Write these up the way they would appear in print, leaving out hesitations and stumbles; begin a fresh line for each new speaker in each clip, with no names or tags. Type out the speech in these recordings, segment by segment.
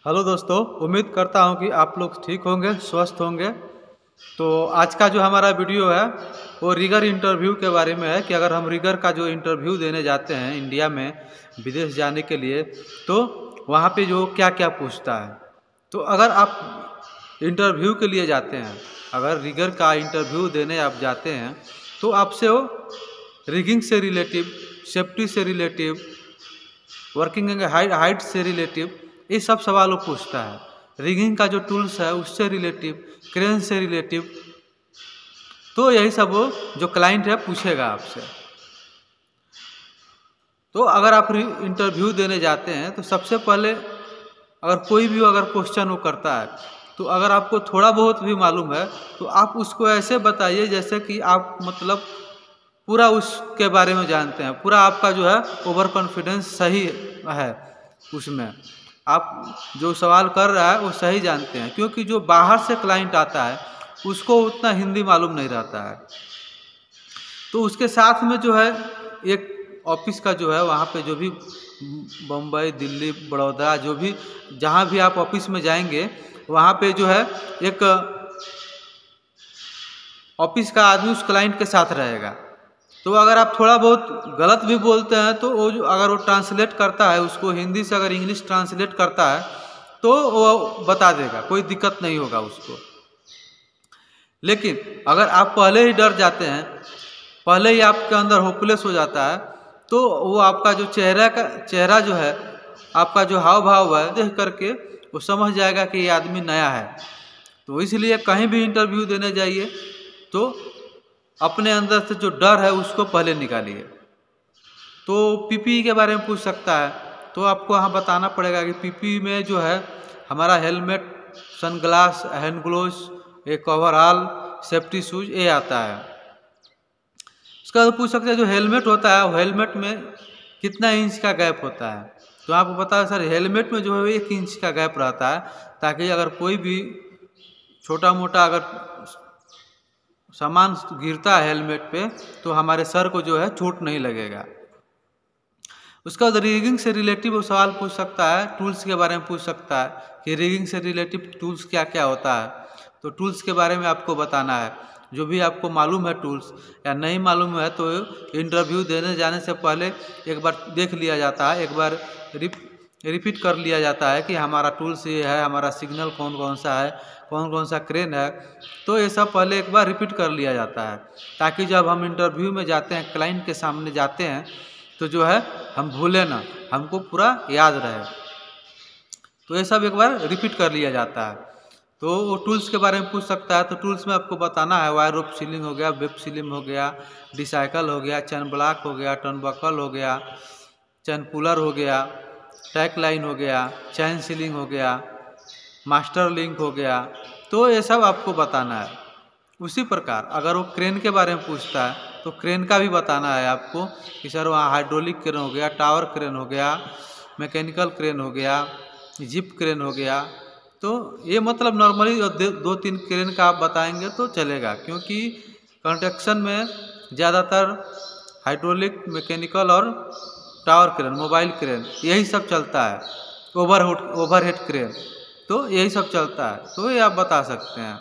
Hello दोस्तों, उम्मीद करता हूं कि आप लोग ठीक होंगे, स्वस्थ होंगे। तो आज का जो हमारा वीडियो है वो रिगर इंटरव्यू के बारे में है कि अगर हम रिगर का जो इंटरव्यू देने जाते हैं इंडिया में विदेश जाने के लिए, तो वहाँ पे जो क्या क्या पूछता है। तो अगर आप इंटरव्यू के लिए जाते हैं, अगर रिगर का इंटरव्यू देने आप जाते हैं, तो आपसे वो रिगिंग से रिलेटिव, सेफ्टी से रिलेटिव, वर्किंग हाइट से रिलेटिव ये सब सवाल वो पूछता है। रिगिंग का जो टूल्स है उससे रिलेटिव, क्रेन से रिलेटिव, तो यही सब वो जो क्लाइंट है पूछेगा आपसे। तो अगर आप इंटरव्यू देने जाते हैं तो सबसे पहले अगर कोई भी अगर क्वेश्चन वो करता है, तो अगर आपको थोड़ा बहुत भी मालूम है तो आप उसको ऐसे बताइए जैसे कि आप मतलब पूरा उसके बारे में जानते हैं, पूरा आपका जो है ओवर कॉन्फिडेंस सही है उसमें। आप जो सवाल कर रहा है वो सही जानते हैं, क्योंकि जो बाहर से क्लाइंट आता है उसको उतना हिंदी मालूम नहीं रहता है। तो उसके साथ में जो है एक ऑफिस का जो है वहाँ पे जो भी बम्बई, दिल्ली, बड़ौदा, जो भी जहाँ भी आप ऑफिस में जाएंगे वहाँ पे जो है एक ऑफिस का आदमी उस क्लाइंट के साथ रहेगा। तो अगर आप थोड़ा बहुत गलत भी बोलते हैं तो वो जो अगर वो ट्रांसलेट करता है उसको हिंदी से, अगर इंग्लिश ट्रांसलेट करता है तो वो बता देगा, कोई दिक्कत नहीं होगा उसको। लेकिन अगर आप पहले ही डर जाते हैं, पहले ही आपके अंदर होपलेस हो जाता है, तो वो आपका जो चेहरा जो है, आपका जो हाव भाव है देख करके वो समझ जाएगा कि ये आदमी नया है। तो इसलिए कहीं भी इंटरव्यू देने जाइए तो अपने अंदर से जो डर है उसको पहले निकालिए। तो पीपीई के बारे में पूछ सकता है, तो आपको वहाँ बताना पड़ेगा कि पीपीई में जो है हमारा हेलमेट, सनग्लास, हैंड ग्लोव्स, एक ओवरऑल सेफ्टी शूज ये आता है। उसका तो पूछ सकते हैं जो हेलमेट होता है, हेलमेट में कितना इंच का गैप होता है। तो आपको पता है सर, हेलमेट में जो है 1 इंच का गैप रहता है, ताकि अगर कोई भी छोटा मोटा अगर सामान गिरता है हेलमेट पे तो हमारे सर को जो है चोट नहीं लगेगा। उसका बाद रिगिंग से रिलेटिव वो सवाल पूछ सकता है, टूल्स के बारे में पूछ सकता है कि रिगिंग से रिलेटिव टूल्स क्या क्या होता है। तो टूल्स के बारे में आपको बताना है, जो भी आपको मालूम है टूल्स या नहीं मालूम है तो इंटरव्यू देने जाने से पहले एक बार देख लिया जाता है, एक बार रिपीट कर लिया जाता है कि हमारा टूल्स ये है, हमारा सिग्नल कौन कौन सा है, कौन कौन सा क्रेन है। तो ये सब पहले एक बार रिपीट कर लिया जाता है, ताकि जब हम इंटरव्यू में जाते हैं, क्लाइंट के सामने जाते हैं, तो जो है हम भूलें ना, हमको पूरा याद रहे। तो ये सब एक बार रिपीट कर लिया जाता है। तो वो टूल्स के बारे में पूछ सकता है, तो टूल्स में आपको बताना है वायर रोप सीलिंग हो गया, वेब सीलिंग हो गया, डिसाइकल हो गया, चैन ब्लॉक हो गया, टर्नबकल हो गया, चैन पुलर हो गया, टैक लाइन हो गया, चैन सीलिंग हो गया, मास्टर लिंक हो गया। तो ये सब आपको बताना है। उसी प्रकार अगर वो क्रेन के बारे में पूछता है तो क्रेन का भी बताना है आपको कि सर वहाँ हाइड्रोलिक क्रेन हो गया, टावर क्रेन हो गया, मैकेनिकल क्रेन हो गया, जिप क्रेन हो गया। तो ये मतलब नॉर्मली 2-3 क्रेन का आप बताएंगे तो चलेगा, क्योंकि कंस्ट्रक्शन में ज़्यादातर हाइड्रोलिक, मैकेनिकल और टावर क्रेन, मोबाइल क्रेन यही सब चलता है, ओवरहेड क्रेन, तो यही सब चलता है। तो ये आप बता सकते हैं।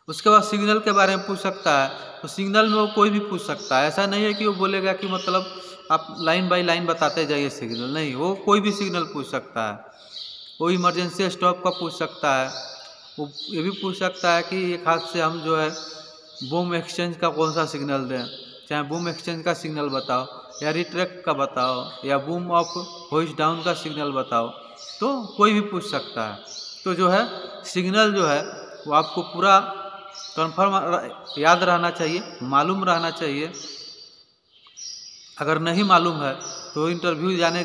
उसके बाद सिग्नल के बारे में पूछ सकता है, तो सिग्नल में वो कोई भी पूछ सकता है, ऐसा नहीं है कि वो बोलेगा कि मतलब आप लाइन बाय लाइन बताते जाइए सिग्नल, नहीं, वो कोई भी सिग्नल पूछ सकता है। वो इमरजेंसी स्टॉप का पूछ सकता है, वो ये भी पूछ सकता है कि एक हाथ से हम जो है बूम एक्सचेंज का कौन सा सिग्नल दें, चाहे बूम एक्सचेंज का सिग्नल बताओ, या रिट्रैक्ट का बताओ, या बूम ऑफ होइस्ट डाउन का सिग्नल बताओ, तो कोई भी पूछ सकता है। तो जो है सिग्नल जो है वो आपको पूरा कन्फर्म याद रहना चाहिए, मालूम रहना चाहिए। अगर नहीं मालूम है तो इंटरव्यू जाने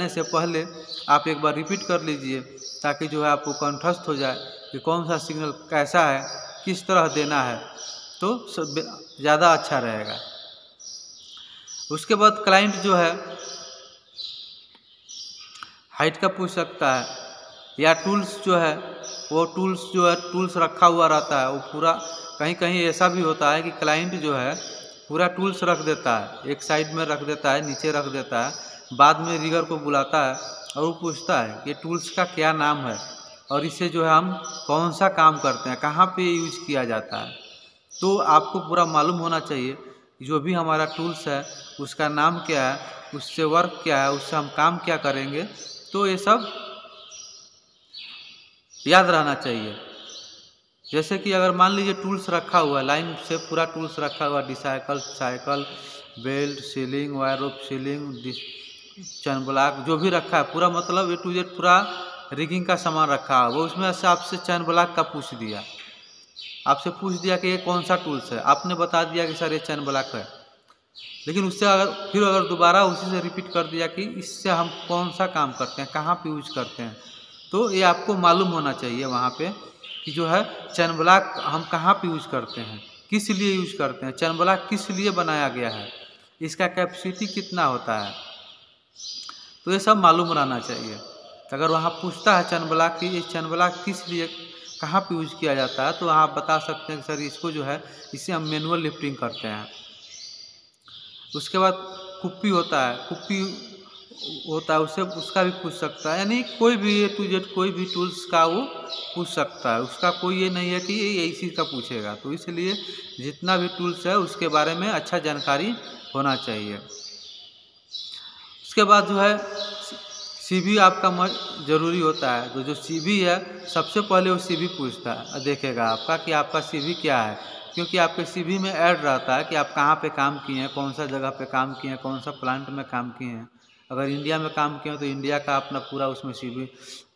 से पहले आप एक बार रिपीट कर लीजिए, ताकि जो है आपको कंठस्थ हो जाए कि कौन सा सिग्नल कैसा है, किस तरह देना है, तो ज़्यादा अच्छा रहेगा। उसके बाद क्लाइंट जो है हाइट का पूछ सकता है, या टूल्स जो है वो टूल्स रखा हुआ रहता है, वो पूरा कहीं कहीं ऐसा भी होता है कि क्लाइंट जो है पूरा टूल्स रख देता है, एक साइड में रख देता है, नीचे रख देता है, बाद में रिगर को बुलाता है और वो पूछता है कि टूल्स का क्या नाम है और इससे जो है हम कौन सा काम करते हैं, कहाँ पे यूज किया जाता है। तो आपको पूरा मालूम होना चाहिए जो भी हमारा टूल्स है उसका नाम क्या है, उससे वर्क क्या है, उससे हम काम क्या करेंगे। तो ये सब याद रहना चाहिए। जैसे कि अगर मान लीजिए टूल्स रखा हुआ है, लाइन से पूरा टूल्स रखा हुआ, D shackle, shackle, belt, sling, wire of sling, chain block जो भी रखा है पूरा, मतलब ए टू जेड पूरा रिगिंग का सामान रखा है, वो उसमें से आपसे चैन ब्लॉक का पूछ दिया, आपसे पूछ दिया कि ये कौन सा टूल्स है, आपने बता दिया कि सर ये चैन ब्लॉक है। लेकिन उससे अगर दोबारा उसी से रिपीट कर दिया कि इससे हम कौन सा काम करते हैं, कहाँ पे यूज करते हैं, तो ये आपको मालूम होना चाहिए वहाँ पे कि जो है चैन ब्लॉक हम कहाँ पे यूज करते हैं, किस लिए यूज करते हैं, चैन ब्लॉक किस लिए बनाया गया है, इसका कैपेसिटी कितना होता है, तो ये सब मालूम रहना चाहिए। अगर वहाँ पूछता है चैन ब्लॉक की ये चैन ब्लॉक किस लिए कहाँ पे यूज किया जाता है, तो आप बता सकते हैं कि सर इसको जो है इसे हम मैनुअल लिफ्टिंग करते हैं। उसके बाद कुप्पी होता है, कुप्पी होता है उससे उसका भी पूछ सकता है, यानी कोई भी ए टू जेड कोई भी टूल्स का वो पूछ सकता है, उसका कोई ये नहीं है कि ये इसी का पूछेगा। तो इसलिए जितना भी टूल्स है उसके बारे में अच्छा जानकारी होना चाहिए। उसके बाद जो है सीवी आपका ज़रूरी होता है, तो जो सीवी है सबसे पहले वो सीवी पूछता है, देखेगा आपका कि आपका सीवी क्या है, क्योंकि आपके सीवी में ऐड रहता है कि आप कहाँ पे काम किए हैं, कौन सा जगह पे काम किए हैं, कौन सा प्लांट में काम किए हैं। अगर इंडिया में काम किए हैं तो इंडिया का अपना पूरा उसमें सीवी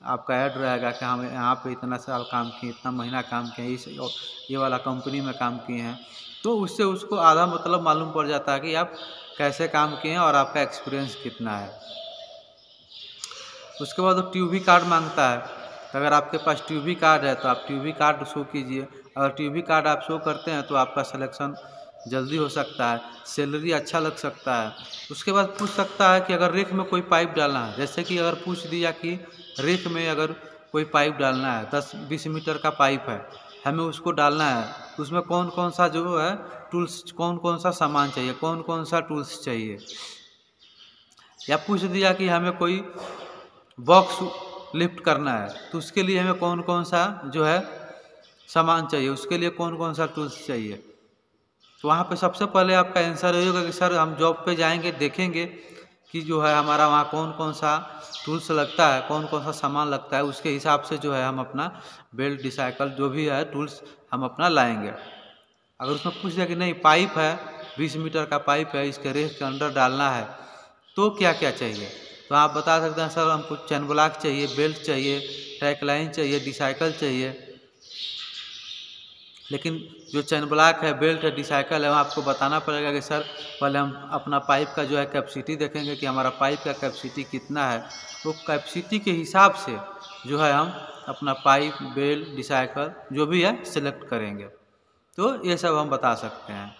आपका ऐड रहेगा कि हम यहाँ पे इतना साल काम किए, इतना महीना काम किए, इस ये वाला कंपनी में काम किए हैं। तो उससे उसको आधा मतलब मालूम पड़ जाता है कि आप कैसे काम किए हैं और आपका एक्सपीरियंस कितना है। उसके बाद वो ट्यूबी कार्ड मांगता है, तो अगर आपके पास ट्यूबी कार्ड है तो आप ट्यूबी कार्ड शो कीजिए। अगर ट्यूबी कार्ड आप शो करते हैं तो आपका सिलेक्शन जल्दी हो सकता है, सैलरी अच्छा लग सकता है। उसके बाद पूछ सकता है कि अगर रेक में कोई पाइप डालना है, जैसे कि अगर पूछ दिया कि रेक में अगर कोई पाइप डालना है, 10-20 मीटर का पाइप है, हमें उसको डालना है, तो उसमें कौन कौन सा जो है टूल्स, कौन कौन सा सामान चाहिए, कौन कौन सा टूल्स चाहिए। या पूछ दिया कि हमें कोई बॉक्स लिफ्ट करना है, तो उसके लिए हमें कौन कौन सा जो है सामान चाहिए, उसके लिए कौन कौन सा टूल्स चाहिए। तो वहाँ पे सबसे पहले आपका आंसर ये होगा कि सर हम जॉब पे जाएंगे, देखेंगे कि जो है हमारा वहाँ कौन कौन सा टूल्स लगता है, कौन कौन सा सामान लगता है, उसके हिसाब से जो है हम अपना बेल्ट, डिसाइकल जो भी है टूल्स हम अपना लाएंगे। अगर उसमें पूछ दिया कि नहीं पाइप है, 20 मीटर का पाइप है, इसके रेक के अंदर डालना है, तो क्या क्या चाहिए, तो आप बता सकते हैं सर हमको चैन ब्लॉक चाहिए, बेल्ट चाहिए, टैक लाइन चाहिए, डिसाइकल चाहिए। लेकिन जो चैन ब्लॉक है, बेल्ट है, डिसाइकल है, वहाँ आपको बताना पड़ेगा कि सर पहले हम अपना पाइप का जो है कैपेसिटी देखेंगे कि हमारा पाइप का कैपेसिटी कितना है, तो कैपेसिटी के हिसाब से जो है हम अपना पाइप, बेल्ट, डिसाइकल जो भी है सिलेक्ट करेंगे। तो ये सब हम बता सकते हैं।